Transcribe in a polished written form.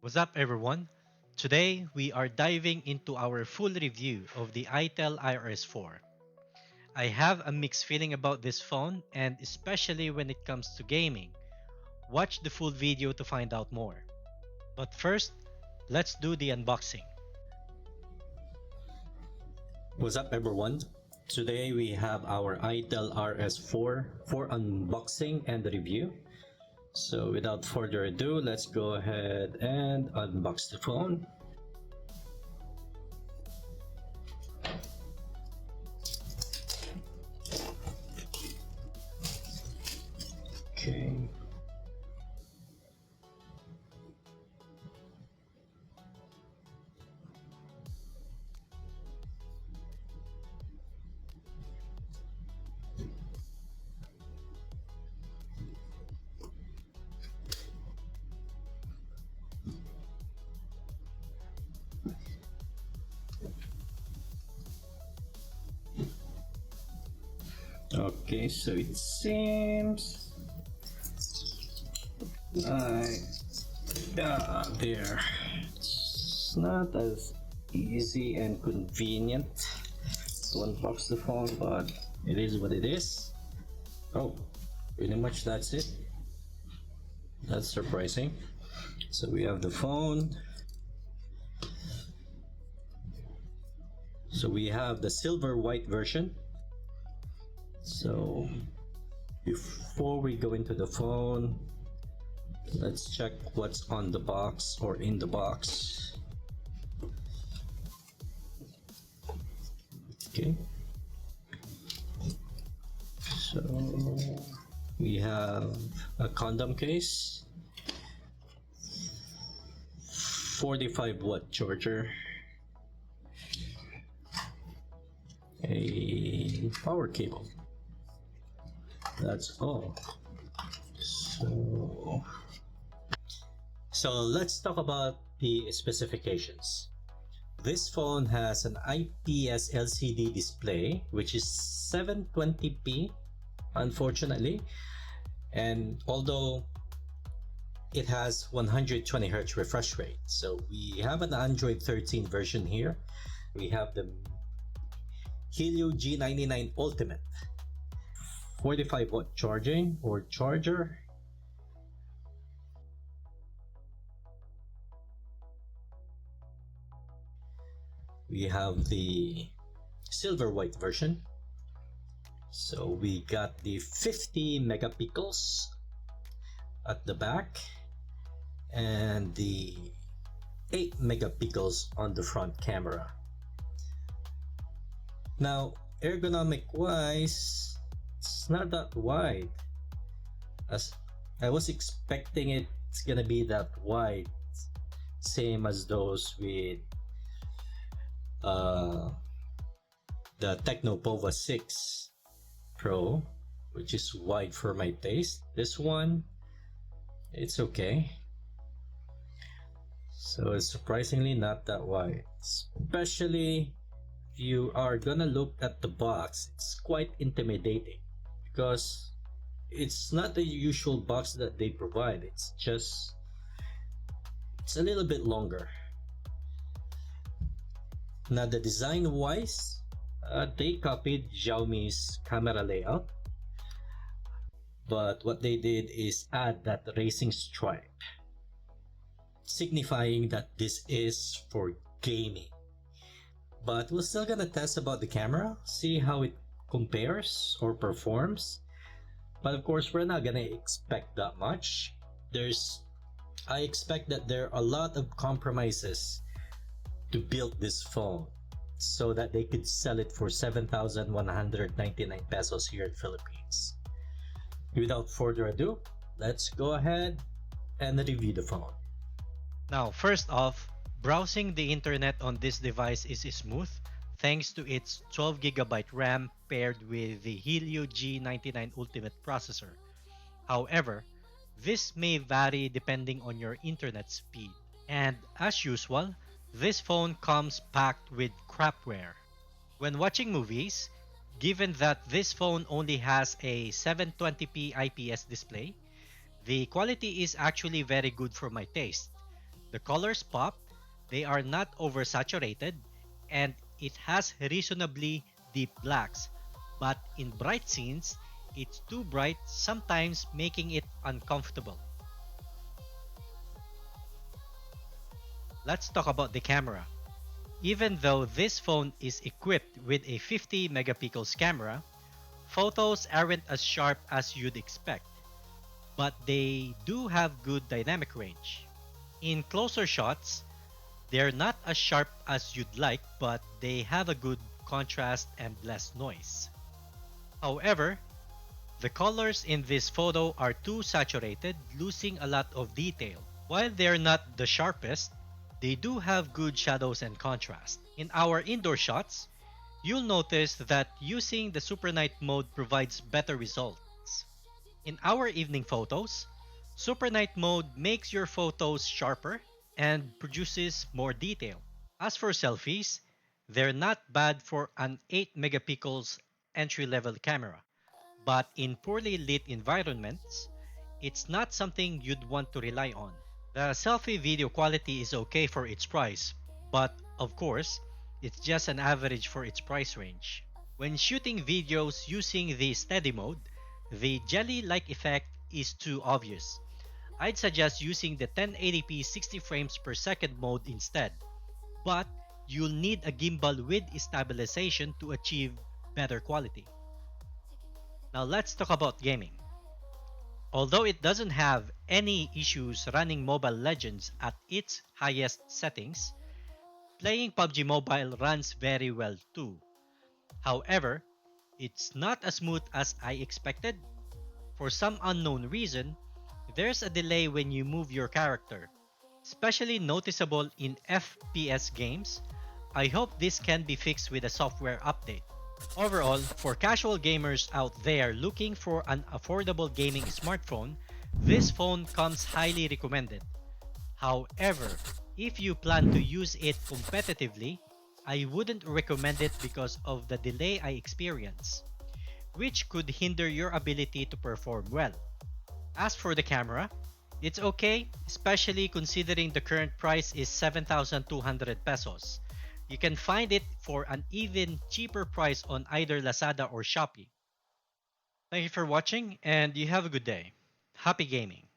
What's up, everyone? Today we are diving into our full review of the itel RS4. I have a mixed feeling about this phone, and especially when it comes to gaming. Watch the full video to find out more. But first, let's do the unboxing. What's up, everyone? Today we have our itel RS4 for unboxing and review. So without further ado, let's go ahead and unbox the phone. Okay. Okay, so it seems like there. It's not as easy and convenient to unbox the phone, but it is what it is. Oh, pretty much that's it. That's surprising. So we have the phone. So we have the silver white version. So before we go into the phone, let's check what's on the box or in the box. Okay. So we have a condom case, 45-watt charger, a power cable. That's all. So let's talk about the specifications. This phone has an IPS LCD display, which is 720p, unfortunately, and although it has 120 Hz refresh rate. So we have an Android 13 version here. We have the Helio G99 Ultimate, 45-watt charging or charger. We have the silver white version. So we got the 50 megapixels at the back and the 8 megapixels on the front camera. Now, ergonomic wise, it's not that wide. As I was expecting it's gonna be that wide, same as those with the Tecnopova 6 Pro, which is wide for my taste. This one, it's okay. So it's surprisingly not that wide, especially if you are gonna look at the box. It's quite intimidating because it's not the usual box that they provide. It's a little bit longer. Now the design wise, they copied Xiaomi's camera layout, but what they did is add that racing stripe, signifying that this is for gaming. But we're still gonna test about the camera, see how it compares or performs. But of course, we're not gonna expect that much. I expect that there are a lot of compromises to build this phone so that they could sell it for 7,199 pesos here in Philippines. Without further ado, let's go ahead and review the phone. Now, first off, browsing the internet on this device is smooth thanks to its 12GB RAM paired with the Helio G99 Ultimate processor. However, this may vary depending on your internet speed. And as usual, this phone comes packed with crapware. When watching movies, given that this phone only has a 720p IPS display, the quality is actually very good for my taste. The colors pop, they are not oversaturated, and it has reasonably deep blacks. But in bright scenes, it's too bright, sometimes making it uncomfortable. Let's talk about the camera. Even though this phone is equipped with a 50 megapixels camera, photos aren't as sharp as you'd expect, but they do have good dynamic range. In closer shots, they're not as sharp as you'd like, but they have a good contrast and less noise. However, the colors in this photo are too saturated, losing a lot of detail. While they're not the sharpest, they do have good shadows and contrast. In our indoor shots, you'll notice that using the super night mode provides better results. In our evening photos, super night mode makes your photos sharper and produces more detail. As for selfies, they're not bad for an 8 megapixels entry level camera, but in poorly lit environments, it's not something you'd want to rely on. The selfie video quality is okay for its price, but of course, it's just an average for its price range. When shooting videos using the steady mode, the jelly-like effect is too obvious. I'd suggest using the 1080p 60 frames per second mode instead, but you'll need a gimbal with stabilization to achieve better quality. Now let's talk about gaming. Although it doesn't have any issues running Mobile Legends at its highest settings, playing PUBG Mobile runs very well too. However, it's not as smooth as I expected. For some unknown reason, there's a delay when you move your character, especially noticeable in FPS games. I hope this can be fixed with a software update. Overall, for casual gamers out there looking for an affordable gaming smartphone, this phone comes highly recommended. However, if you plan to use it competitively, I wouldn't recommend it because of the delay I experience, which could hinder your ability to perform well. As for the camera, it's okay, especially considering the current price is 7,200 pesos. You can find it for an even cheaper price on either Lazada or Shopee. Thank you for watching and you have a good day. Happy gaming!